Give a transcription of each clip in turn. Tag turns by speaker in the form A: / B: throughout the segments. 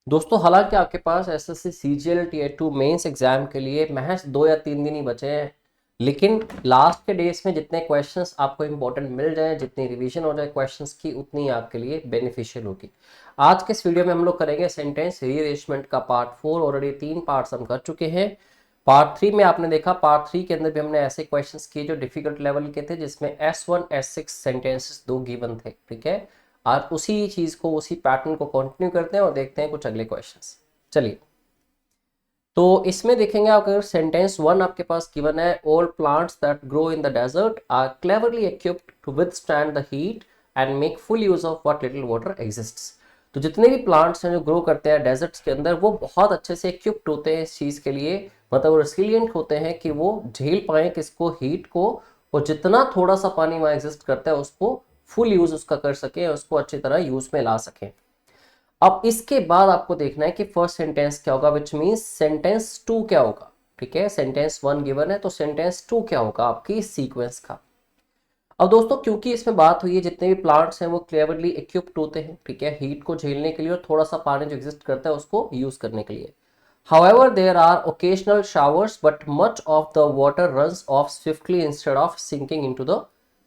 A: दोस्तों हालांकि आपके पास SSC CGL tier 2 mains exam के लिए महज 2 या 3 दिन ही बचे हैं, लेकिन लास्ट के डेज में जितने क्वेश्चंस आपको इंपॉर्टेंट मिल जाए, जितनी रिवीजन हो जाए क्वेश्चंस की, उतनी आपके लिए बेनिफिशियल होगी। आज के इस वीडियो में हम लोग करेंगे सेंटेंस रीअरेंजमेंट का पार्ट 4। ऑलरेडी 3 पार्ट्स हम कर चुके हैं। पार्ट 3 में आपने देखा, पार्ट 3 के अंदर भी हमने ऐसे क्वेश्चंस किए जो डिफिकल्ट लेवल के थे, जिसमें S1 S6 सेंटेंसेस 2 गिवन थे। ठीक है, और उसी चीज को, उसी पैटर्न को कंटिन्यू करते हैं और देखते हैं कुछ अगले क्वेश्चंस। चलिए, तो इसमें देखेंगे, अगर सेंटेंस 1 आपके पास गिवन है, all plants that grow in the desert are cleverly equipped to withstand the heat and make full use of what little water exists. तो जितने भी प्लांट्स हैं जो ग्रो करते हैं डेजर्ट्स के अंदर, वो बहुत अच्छे से इक्विप्ड होते हैं इस चीज के लिए, मतलब रेसिलियंट होते हैं कि वो झेल पाए किसको, हीट को, और जितना थोड़ा सा पानी वहां एग्जिस्ट करता है उसको फुल यूज उसका कर सके, उसको अच्छी तरह यूज में ला सके। अब इसके बाद आपको देखना है कि फर्स्ट सेंटेंस क्या होगा, विच मीन्स सेंटेंस 2 क्या होगा। ठीक है, सेंटेंस 1 गिवन है, तो सेंटेंस 2 क्या होगा आपकी सीक्वेंस का। अब दोस्तों, क्योंकि इसमें बात हुई है जितने भी प्लांट्स हैं वो क्लेवरली इक्विप्ड होते हैं, ठीक है, हीट को झेलने के लिए और थोड़ा सा पानी जो एग्जिस्ट करता है उसको यूज करने के लिए। However, there are occasional showers, but much of the water runs off swiftly instead of sinking into the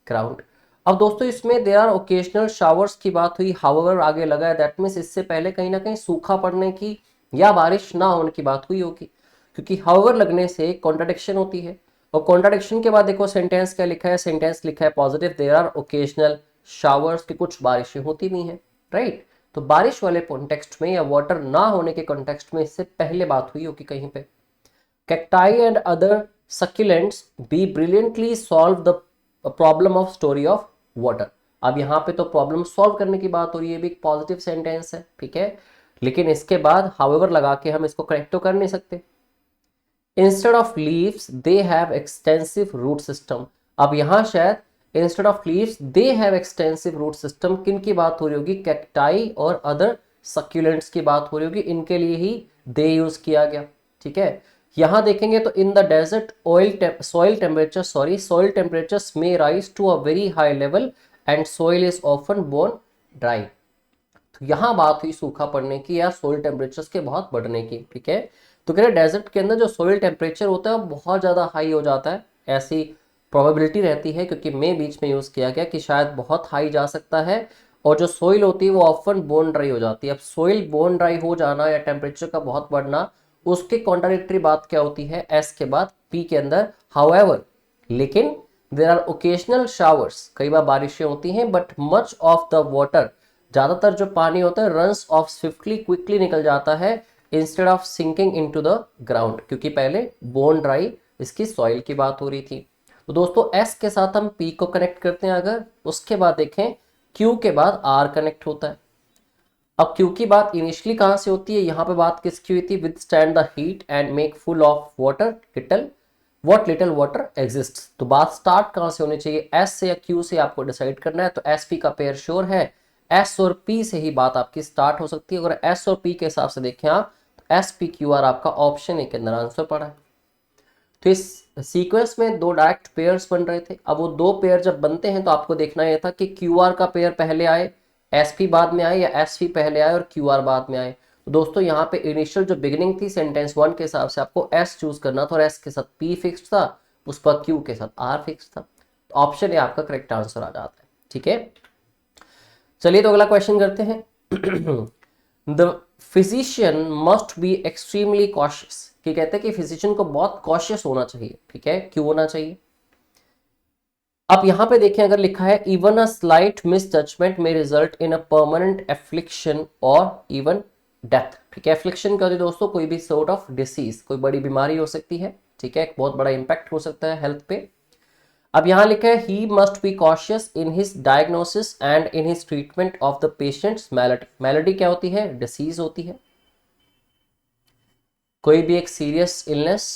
A: ground. अब दोस्तों इसमें there are occasional showers की बात हुई, however आगे लगा है, that means इससे पहले कहीं ना कहीं सूखा पड़ने की या बारिश ना होने की बात हुई होगी, क्योंकि however लगने से कॉन्ट्राडिक्शन होती है। और कॉन्ट्राडिक्शन के बाद देखो सेंटेंस क्या लिखा है, सेंटेंस लिखा है positive, there are occasional showers, की कुछ बारिशें होती भी हैं, राइट। तो बारिश वाले कॉन्टेक्स्ट में या वाटर ना होने के कॉन्टेक्स्ट में इससे पहले बात हुई होगी कहीं पे। Cacti and other succulents be brilliantly solve the problem of story of water. अब यहाँ पे तो प्रॉब्लम सॉल्व करने की बात हो रही है, भी एक पॉजिटिव सेंटेंस है, ठीक है, लेकिन इसके बाद हाउएवर लगा के हम इसको करेक्ट तो कर नहीं सकते। Instead of leaves they have extensive root system. अब यहां शायद instead of leaves they have extensive root system, किन की बात हो रही होगी, कैक्टाई और अदर सक्यूलेंट्स की बात हो रही होगी, इनके लिए ही दे यूज किया गया। ठीक है, यहां देखेंगे तो in the desert soil temperatures may rise to a very high level and soil is often bone dry. तो यहां बात हुई सूखा पड़ने की या सोइल टेम्परेचर्स के बहुत बढ़ने की। ठीक है, तो कह रहे डेजर्ट के अंदर जो सोइल टेम्परेचर होता है वो बहुत ज़्यादा हाई हो जाता है, ऐसी प्रोबेबिलिटी रहती है, क्योंकि मैं बीच में यूज़ किया गया कि शायद बहुत हाई जा सकता है। और जो सोइल होती है वो ऑफन बोन ड्राई हो जाती है। अब सोइल बोन ड्राई हो जाना या टेम्परेचर का बहुत बढ़ना, उसके कॉन्ट्राडिक्टरी बात क्या होती है, एस के बाद पी के अंदर हाउएवर, लेकिन देर आर ओकेजनल शावर्स, कई बार बारिशें होती हैं, but much of the water, ज्यादातर जो पानी होता है, रन्स ऑफ स्विफ्टली, क्विकली निकल जाता है, instead of sinking into the ground, क्योंकि पहले बोन ड्राई इसकी सॉइल की बात हो रही थी। तो दोस्तों एस के साथ हम पी को कनेक्ट करते हैं, अगर उसके बाद देखें क्यू के बाद आर कनेक्ट होता है। अब क्यू की बात इनिशियली कहां से होती है, यहां पे बात किसकी हुई थी, with stand the heat and make full of water little what little water exist. तो बात स्टार्ट कहां से होनी चाहिए, एस से या क्यू से, आपको डिसाइड करना है। तो एस पी का पेयर श्योर है, एस और पी से ही बात आपकी स्टार्ट हो सकती है। अगर एस और पी के हिसाब से देखें आप, तो एस पी क्यू आर आपका ऑप्शन ए के अंदर आंसर पड़ा है। तो इस सीक्वेंस में दो डायरेक्ट पेयर्स बन रहे थे। अब वो दो पेयर जब बनते हैं तो आपको देखना यह था कि क्यू आर का पेयर पहले आए, एस पी बाद में आए, या एस पी पहले आए और क्यू आर बाद में आए। तो दोस्तों यहाँ पे इनिशियल जो बिगिनिंग थी सेंटेंस 1 के हिसाब से आपको एस चूज करना था, और एस के साथ पी फिक्स था, उस पर क्यू के साथ आर फिक्स था। तो ऑप्शन ए आपका करेक्ट आंसर आ जाता है। ठीक है, चलिए तो अगला क्वेश्चन करते हैं। The physician must be extremely cautious, कि कहते हैं कि फिजिशियन को बहुत कॉशियस होना चाहिए। ठीक है, क्यों होना चाहिए। अब यहां पे देखें, अगर लिखा है even a slight misjudgement में result in a permanent affliction और इवन डेथ। ठीक है, एफ्लिक्शन क्या होती है दोस्तों, कोई भी सॉर्ट ऑफ डिसीज, कोई बड़ी बीमारी हो सकती है। ठीक है, एक बहुत बड़ा इंपैक्ट हो सकता है हेल्थ पे। अब यहां लिखा है he must be cautious in his diagnosis and in his treatment of the patient's malady. Malady क्या होती है, डिसीज होती है, कोई भी एक सीरियस इलनेस।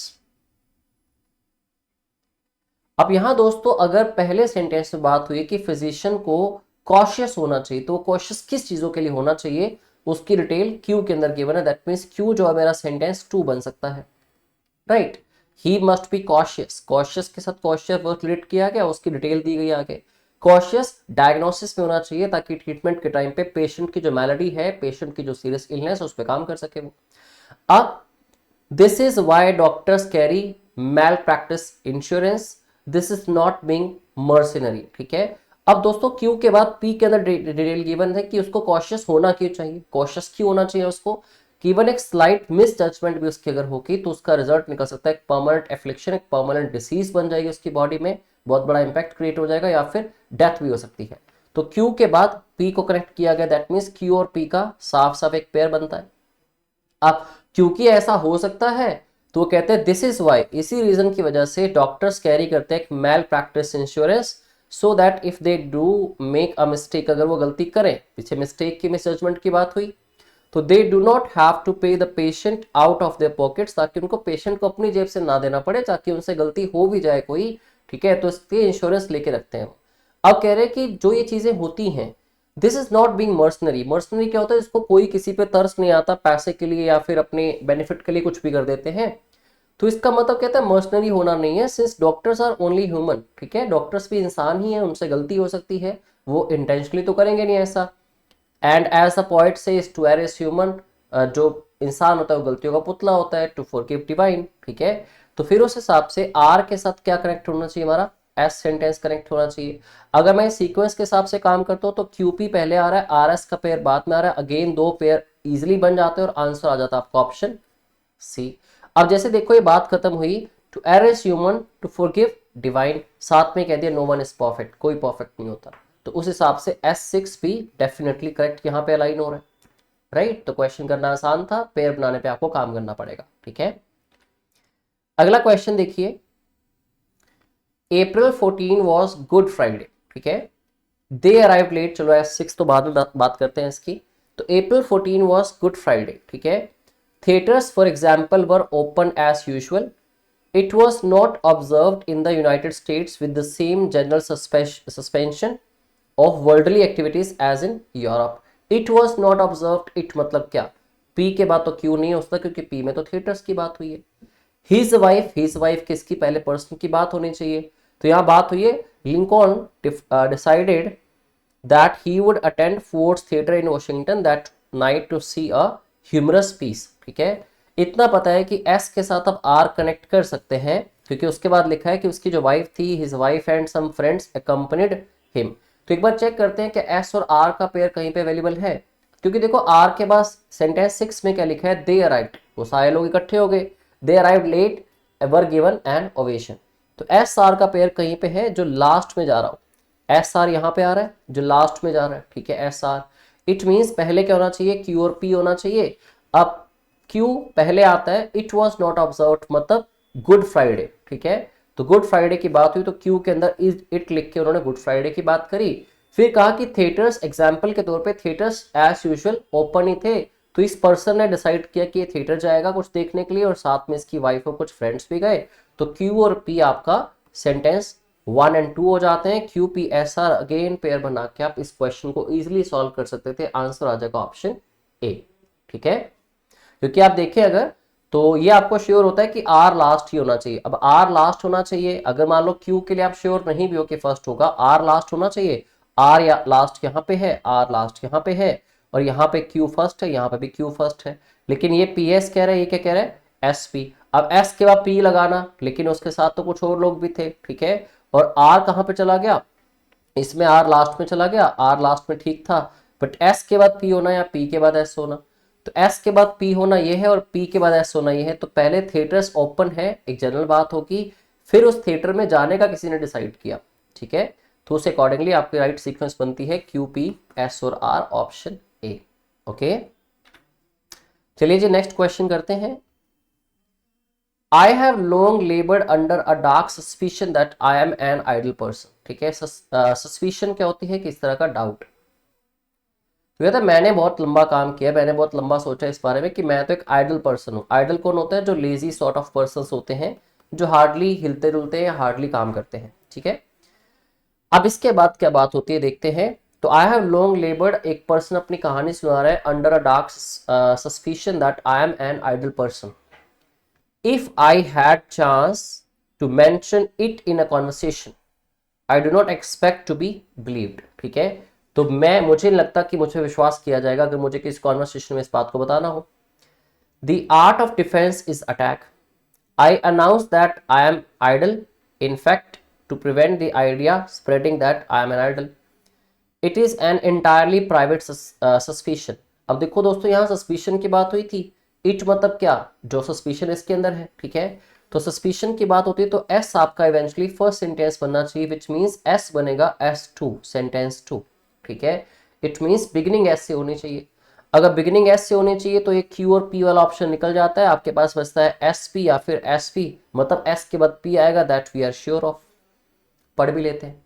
A: अब यहां दोस्तों अगर पहले सेंटेंस में बात हुई कि फिजिशियन को कॉशियस होना चाहिए, तो वो कॉशियस किस चीजों के लिए होना चाहिए, उसकी डिटेल क्यू के अंदर गिवन है। दैट मीन्स क्यू जो है मेरा सेंटेंस 2 बन सकता है, right. He must be cautious, cautious के साथ कॉशियस वर्ड रिलेट किया गया, उसकी डिटेल दी गई आगे। कॉशियस डायग्नोसिस में होना चाहिए ताकि ट्रीटमेंट के टाइम पे पेशेंट की जो मैलेडी है, पेशेंट की जो सीरियस इलनेस है उस पर काम कर सके वो। अब this is why doctors carry malpractice insurance, this is not being mercenary. ठीक है, अब दोस्तों क्यू के बाद पी के अंदर डिटेल गिवन है कि उसको कॉशियस होना क्यों चाहिए, कॉशियस क्यों होना चाहिए उसको, केवल एक स्लाइट मिस जजमेंट भी उसकी अगर होगी तो उसका रिजल्ट निकल सकता है एक परमानेंट एफ्लिक्शन, एक परमानेंट डिसीज बन जाएगी उसकी बॉडी में, बहुत बड़ा इंपैक्ट क्रिएट हो जाएगा या फिर डेथ भी हो सकती है। तो क्यू के बाद पी को कनेक्ट किया गया, दैट मीन्स क्यू और पी का साफ साफ एक पेयर बनता है। अब क्योंकि ऐसा हो सकता है तो कहते हैं दिस इज वाई, इसी रीजन की वजह से डॉक्टर्स कैरी करते हैं एक malpractice insurance, so that if they do make a mistake, अगर वो गलती करें, पीछे मिस्टेक की मिसजजमेंट की बात हुई, तो they do not have to pay the patient out of their pockets, ताकि उनको पेशेंट को अपनी जेब से ना देना पड़े, ताकि उनसे गलती हो भी जाए कोई, ठीक है, तो इसके इंश्योरेंस लेके रखते हैं। अब कह रहे हैं कि जो ये चीजें होती हैं, this is not being mercenary. Mercenary क्या होता है, इसको कोई किसी पे तरस नहीं आता पैसे के लिए या फिर अपने बेनिफिट के लिए कुछ भी कर देते हैं, तो इसका मतलब कहता है मर्सनरी होना नहीं है, since doctors are only human. ठीक है, डॉक्टर्स भी इंसान ही है, उनसे गलती हो सकती है, वो इंटेंशनली तो करेंगे नहीं ऐसा। एंड एज अ पोएट से टू एयर इज ह्यूमन, जो इंसान होता है वो गलतियों का पुतला होता है, टू फॉरगिव डिवाइन। ठीक है, तो फिर उस हिसाब से आर के साथ क्या कनेक्ट होना चाहिए, हमारा एस सेंटेंस कनेक्ट होना चाहिए। अगर मैं सीक्वेंस के हिसाब से काम करता हूँ तो क्यूपी पहले आ रहा है, आर एस का पेयर बाद में आ रहा है, अगेन दो पेयर इजिली बन जाते हैं और आंसर आ जाता है आपका ऑप्शन सी। अब जैसे देखो ये बात खत्म हुई, to err is human, to forgive divine, साथ में कह दिया नो वन इज परफेक्ट, कोई परफेक्ट नहीं होता, तो उस हिसाब से S6 भी डेफिनेटली करेक्ट यहाँ पे अलाइन हो रहा है, राइट। तो क्वेश्चन करना आसान था, पेयर बनाने पे आपको काम करना पड़ेगा। ठीक है, अगला क्वेश्चन देखिए, April 14 वॉज गुड फ्राइडे। ठीक है, दे अराइव लेट, चलो S6 तो बाद में बात करते हैं इसकी। तो April 14 वॉज गुड फ्राइडे। ठीक है, theatres for example were open as usual, it was not observed in the United States with the same general suspension of worldly activities as in Europe. It was not observed, it मतलब क्या, P के बाद तो Q नहीं हो सकता क्योंकि P में तो थिएटर्स की बात हुई है। His wife किसकी, पहले पर्सन की बात होनी चाहिए, तो यहाँ बात हुई है Lincoln decided that he would attend Ford's Theater in Washington that night to see a humorous piece। ठीक है, इतना पता है कि S के साथ अब R कनेक्ट कर सकते हैं क्योंकि उसके बाद लिखा है कि उसकी जो वाइफ थी, his wife and some friends accompanied him। तो एक बार चेक करते हैं कि S और R का पेयर कहीं पे अवेलेबल है, क्योंकि देखो R के पास सेंटेंस 6 में क्या लिखा है, दे अराइव्ड, वो सारे लोग इकट्ठे हो गए, they arrived late, were given an ovation. तो एस आर का पेयर कहीं पे है जो लास्ट में जा रहा हूं, एस आर यहाँ पे आ रहा है जो लास्ट में जा रहा है। ठीक है, एस आर, इट मीन्स पहले क्या होना चाहिए, क्यू और पी होना चाहिए। अब क्यू पहले आता है, इट वॉज नॉट ऑब्जर्व मतलब गुड फ्राइडे। ठीक है, तो गुड फ्राइडे की बात हुई तो क्यू के अंदर इट लिख के उन्होंने गुड फ्राइडे की बात करी। फिर कहा कि थिएटर्स, एग्जाम्पल के तौर पे थिएटर्स एज यूजुअल ओपन ही थे, तो इस पर्सन ने डिसाइड किया कि ये थिएटर जाएगा कुछ देखने के लिए और साथ में इसकी वाइफ और कुछ फ्रेंड्स भी गए, तो क्यू और पी आपका सेंटेंस 1 और 2 हो जाते हैं। Q P S R again pair बना के आप इस क्वेश्चन को इजीली सॉल्व कर सकते थे, आंसर आ जाएगा ऑप्शन ए। ठीक है, क्योंकि आप देखें अगर तो ये आपको श्योर होता है कि आर लास्ट ही होना चाहिए। अब आर लास्ट होना चाहिए, अगर मान लो क्यू के लिए आप श्योर नहीं भी हो कि फर्स्ट होगा, आर लास्ट होना चाहिए। आर या लास्ट यहाँ पे है, आर लास्ट यहाँ पे है, और यहाँ पे क्यू फर्स्ट है, यहाँ पे भी क्यू फर्स्ट है, लेकिन ये पी एस कह रहा है, ये क्या कह रहा है, एस पी। अब एस के बाद पी लगाना, लेकिन उसके साथ तो कुछ और लोग भी थे। ठीक है, और आर कहाँ पे चला गया, इसमें आर लास्ट में चला गया, आर लास्ट में ठीक था, बट एस के बाद पी होना या पी के बाद एस होना, तो एस के बाद पी होना ये है और पी के बाद एस होना ये है। तो पहले थिएटर्स ओपन है, एक जनरल बात होगी, फिर उस थिएटर में जाने का किसी ने डिसाइड किया। ठीक है, तो उस अकॉर्डिंगली आपकी राइट सीक्वेंस बनती है क्यू पी एस और आर, ऑप्शन ए। ओके, चलिए जी नेक्स्ट क्वेश्चन करते हैं। I have long laboured under a dark suspicion that I am an idle person. ठीक है, सस्पिशन क्या होती है, किस तरह का डाउट। तो कहता है मैंने बहुत लंबा काम किया, मैंने बहुत लंबा सोचा इस बारे में कि मैं तो एक आइडल पर्सन हूँ। आइडल कौन होता है, जो लेजी सॉर्ट ऑफ पर्सन होते हैं, जो हार्डली हिलते डुलते हैं या हार्डली काम करते हैं। ठीक है, अब इसके बाद क्या बात होती है देखते हैं। तो आई हैव लॉन्ग लेबर्ड, एक पर्सन अपनी कहानी सुना रहा है, under a dark suspicion that I am an idle person. If I had chance to mention it in a conversation, I do not expect to be believed, ठीक है। तो मुझे नहीं लगता कि मुझे विश्वास किया जाएगा अगर मुझे किसी कॉन्वर्सेशन में इस बात को बताना हो। The art of defence is attack. I announce that I am idle. In fact, to prevent the idea spreading that I am an idle. It is an entirely private suspicion. अब देखो दोस्तों, यहाँ suspicion की बात हुई थी। It मतलब क्या, जो suspicion इसके अंदर है, ठीक है। तो suspicion की बात होती है तो S आपका eventually first sentence बनना चाहिए, which means S बनेगा S2, sentence 2, ठीक है। It means beginning S से होनी चाहिए। अगर बिगिनिंग एस से होनी चाहिए तो ये क्यू और पी वाला ऑप्शन निकल जाता है, आपके पास बचता है एस पी या फिर एस पी, मतलब एस के बाद पी आएगा, that we are sure of. पढ़ भी लेते हैं।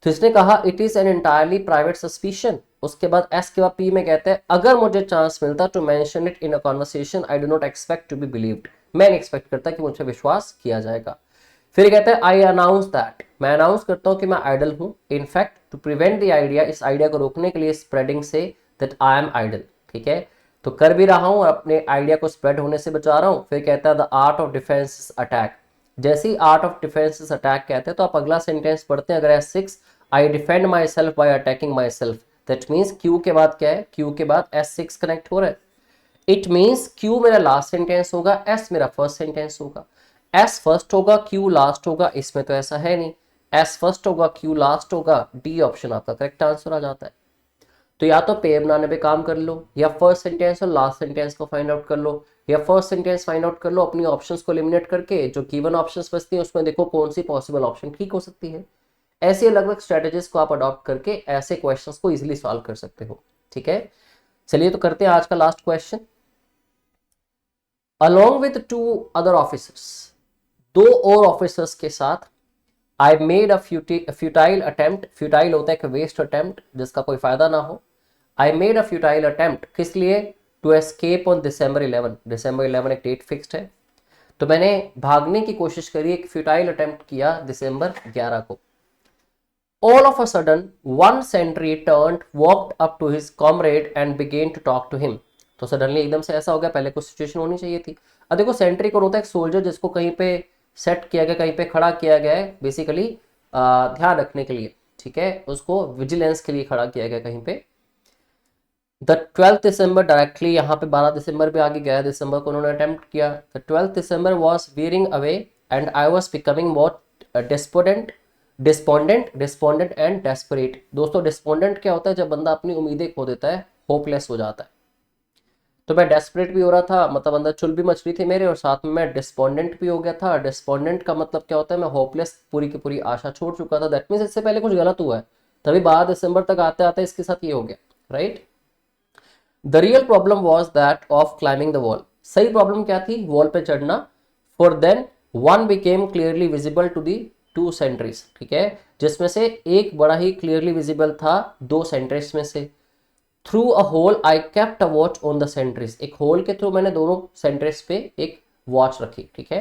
A: तो इसने कहा it is an entirely private suspicion, उसके बाद एस के बाद पी में कहते हैं अगर मुझे चांस मिलता to mention it in a conversation I do not expect to be believed, मैं नहीं एक्सपेक्ट करता कि मुझे विश्वास किया जाएगा। फिर कहते हैं आई अनाउंस दैट, मैं अनाउंस करता हूं कि मैं आइडल हूं। In fact to prevent the idea, इस आइडिया को रोकने के लिए spreading say that I M idol, ठीक है। तो कर भी रहा हूं और अपने आइडिया को स्प्रेड होने से बचा रहा हूं। फिर कहता है the art of defence is attack. जैसे ही art of defence is attack कहते हैं तो आप अगला सेंटेंस पढ़ते हैं, अगर S6 I defend my self by attacking my self, that means Q के बाद क्या है, क्यू के बाद S6 कनेक्ट हो रहा है। इट मीन्स क्यू मेरा लास्ट सेंटेंस होगा, एस मेरा फर्स्ट सेंटेंस होगा। एस फर्स्ट होगा, क्यू लास्ट होगा, इसमें तो ऐसा है नहीं। एस फर्स्ट होगा, क्यू लास्ट होगा, डी ऑप्शन आपका करेक्ट आंसर आ जाता है। तो या तो पेयर बनाने पे काम कर लो, या फर्स्ट सेंटेंस और लास्ट सेंटेंस को फाइंड आउट कर लो, या फर्स्ट सेंटेंस फाइंड आउट कर लो अपनी ऑप्शंस को एलिमिनेट करके, जो गिवन ऑप्शंस बचती हैं उसमें देखो कौन सी पॉसिबल ऑप्शन ठीक हो सकती है। ऐसी अलग अलग स्ट्रेटेजीज को आप अडॉप्ट करके ऐसे क्वेश्चंस को इजीली सॉल्व कर सकते हो, ठीक है। चलिए तो करते हैं आज का last question. Along with 2 other officers, 2 और ऑफिसर्स के साथ, आई made a futile attempt, futile होता है कि वेस्ट अटेम्प्ट जिसका कोई फायदा ना हो। I made a futile attempt, किस लिए, to escape on December 11, December 11 एक डेट फिक्स्ड है, तो मैंने भागने की कोशिश करी, एक फ्यूटाइल अटेम्प्ट किया December 11 को। All of a sudden, one sentry turned, walked up to his comrade and began to talk to him. तो सडनली एकदम से ऐसा हो गया, पहले कुछ सिचुएशन होनी चाहिए थी। अब देखो सेंट्री कौन होता है, एक सोल्जर जिसको कहीं पे सेट किया गया, कहीं पे खड़ा किया गया है, बेसिकली ध्यान रखने के लिए, ठीक है, उसको विजिलेंस के लिए खड़ा किया गया कहीं पे। द 12th December डायरेक्टली यहाँ पे 12 दिसंबर पे आगे गया, दिसंबर को उन्होंने अटेम्प्ट किया। The 12th December was wearing away and I was becoming more despondent and desperate. दोस्तों डिस्पोंडेंट क्या होता है, जब बंदा अपनी उम्मीदें खो देता है, होपलेस हो जाता है। तो मैं डेस्परेट भी हो रहा था, मतलब अंदर चुल भी मच रही थी मेरे, और साथ में मैं डिस्पोंडेंट भी हो गया था। डिस्पोंडेंट का मतलब क्या होता है, मैं होपलेस, पूरी की पूरी आशा छोड़ चुका था। दैट मीन्स इससे पहले कुछ गलत हुआ है, तभी 12 दिसंबर तक आते आते इसके साथ ये हो गया, right. The real problem was that of climbing the wall. सही प्रॉब्लम क्या थी, वॉल पे चढ़ना। For then one became clearly visible to the 2 centres, ठीक है, जिसमें से एक बड़ा ही क्लियरली विजिबल था 2 सेंट्रीज में से। Through a hole I kept a watch on the sentries, एक होल के थ्रू मैंने दोनों सेंट्रीज पे एक वॉच रखी, ठीक है।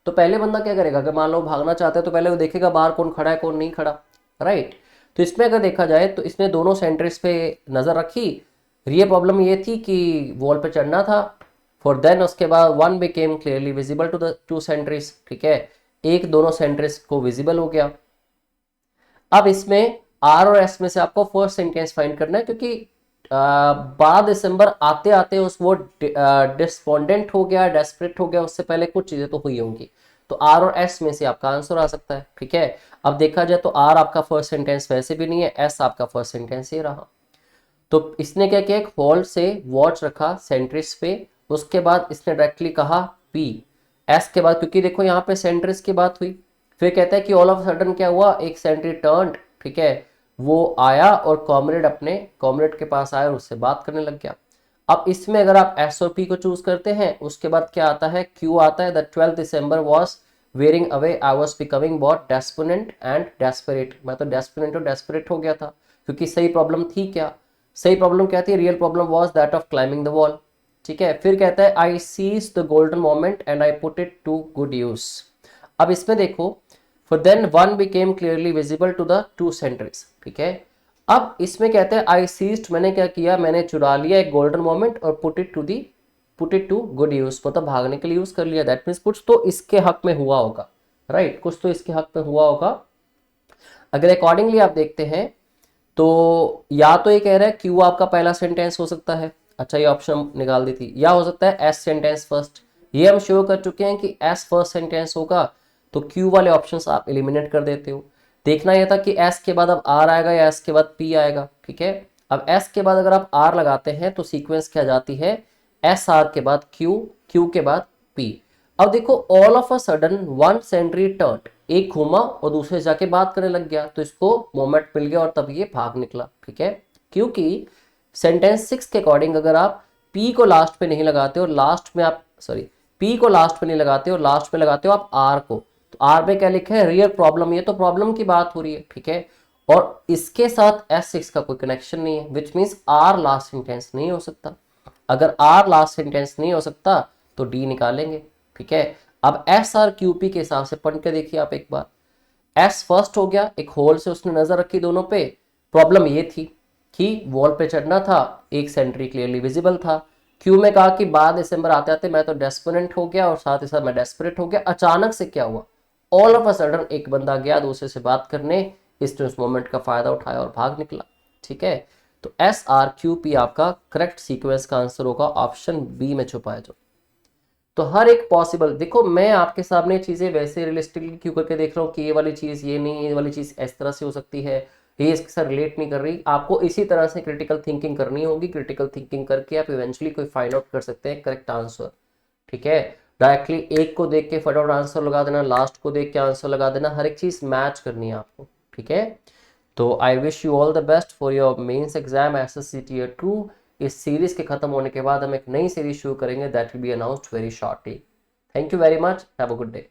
A: तो पहले बंदा क्या करेगा, अगर मान लो भागना चाहते हैं तो पहले वो देखेगा बाहर कौन खड़ा है कौन नहीं खड़ा, राइट। तो इसमें अगर देखा जाए तो इसने दोनों सेंट्रीज पे नजर रखी। रियल प्रॉब्लम ये थी कि वॉल पे चढ़ना था। फॉर देन उसके बाद one became clearly visible to the 2 centres, ठीक है, एक दोनों सेंट्रीज को विजिबल हो गया। अब इसमें आर और एस में से आपको फर्स्ट सेंटेंस फाइंड करना है, क्योंकि 12 दिसंबर आते आते उस वो डिस्पोंडेंट हो गया, डेस्परेट हो गया, उससे पहले कुछ चीजें तो हुई होंगी। तो आर और एस में से आपका आंसर आ सकता है, ठीक है। अब देखा जाए तो आर आपका फर्स्ट सेंटेंस वैसे भी नहीं है, एस आपका फर्स्ट सेंटेंस ही रहा। तो इसने क्या किया, एक हॉल से वॉच रखा सेंट्रिस पे, उसके बाद इसने डायरेक्टली कहा पी। एस के बाद, क्योंकि देखो यहाँ पे सेंट्रिस की बात हुई, फिर कहता है कि ऑल ऑफ सडन क्या हुआ, एक सेंट्री टर्न, ठीक है, वो आया और कॉमरेड अपने कॉमरेड के पास आया और उससे बात करने लग गया। अब इसमें अगर आप एस और पी को चूज करते हैं, उसके बाद क्या आता है, क्यू आता है। The 12th December was wearing away, I was becoming बहुत डेस्पोनेंट एंड डेस्परेट, मैं तो डेस्पोनेंट और डेस्परेट हो गया था, क्योंकि सही प्रॉब्लम थी क्या, सही प्रॉब्लम क्या थी, real problem was that of climbing the wall, ठीक है। फिर कहता है I seize the golden moment and I put it to good use. अब इसमें देखो, for then one became clearly visible to the 2 centres, ठीक है। अब इसमें कहते हैं आई सीज्ड, मैंने क्या किया, मैंने चुरा लिया एक गोल्डन मोमेंट और put it to good use, मतलब भागने के लिए यूज कर लिया। दैट मीन्स कुछ तो इसके हक में हुआ होगा, राइट, कुछ तो इसके हक में हुआ होगा। अगर अकॉर्डिंगली आप देखते हैं तो या तो ये कह रहा है क्यू आपका पहला सेंटेंस हो सकता है, अच्छा ये ऑप्शन निकाल दी थी, या हो सकता है एस सेंटेंस फर्स्ट, ये हम शो कर चुके हैं कि एस फर्स्ट सेंटेंस होगा, तो क्यू वाले ऑप्शंस आप एलिमिनेट कर देते हो। देखना यह था कि एस के बाद अब आर आएगा या एस के बाद पी आएगा, ठीक है। अब एस के बाद अगर आप आर लगाते हैं तो सीक्वेंस क्या जाती है, एस आर के बाद क्यू, क्यू के बाद पी। अब देखो all of a sudden one sentry turn, एक घूमा और दूसरे जाके बात करने लग गया, तो इसको मोमेंट मिल गया और तब ये भाग निकला, ठीक है। क्योंकि सेंटेंस 6 के अकॉर्डिंग अगर आप पी को लास्ट पे नहीं लगाते और लास्ट में आप पी को लास्ट पे नहीं लगाते और लास्ट में लगाते हो आप आर को, तो आर में क्या लिखा है, रियल प्रॉब्लम, ये तो प्रॉब्लम की बात हो रही है, ठीक है। और इसके साथ S6 का कोई कनेक्शन नहीं है, which means R last sentence नहीं हो सकता। अगर आर लास्ट सेंटेंस नहीं हो सकता तो डी निकालेंगे, ठीक है। अब एस आर क्यू पी के हिसाब से पढ़ के देखिए आप एक बार, एस फर्स्ट हो गया, एक होल से उसने नजर रखी दोनों पे, प्रॉब्लम ये थी कि वॉल पे चढ़ना था, एक सेंट्री क्लियरली विजिबल था। क्यू में कहा कि 12 दिसंबर आते आते मैं तो डेस्परेंट हो गया और साथ ही साथ मैं डेस्परेट हो गया। अचानक से क्या हुआ, ऑल ऑफ अ सडन एक बंदा गया दूसरे से बात करने, इसने उस मोमेंट का फायदा उठाया और भाग निकला, ठीक है। तो एस आर क्यू पी आपका करेक्ट सीक्वेंस का आंसर होगा, ऑप्शन बी में छुपा है जो। तो हर एक पॉसिबल, देखो मैं आपके सामने चीजें वैसे रियलिस्टिकली क्यों करके देख रहा हूँ कि ये वाली चीज ये नहीं, ये वाली चीज इस तरह से हो सकती है, ये इसके साथ रिलेट नहीं कर रही। आपको इसी तरह से क्रिटिकल थिंकिंग करनी होगी, क्रिटिकल थिंकिंग करके आप इवेंचुअली कोई फाइंड आउट कर सकते हैं करेक्ट आंसर, ठीक है। डायरेक्टली एक को देख के फटाफट आंसर लगा देना, लास्ट को देख के आंसर लगा देना, हर एक चीज मैच करनी है आपको, ठीक है। तो I wish you all the best for your mains exam SSC tier 2। इस सीरीज के खत्म होने के बाद हम एक नई सीरीज शुरू करेंगे, that will be announced very shortly. Thank you very much, have a good day.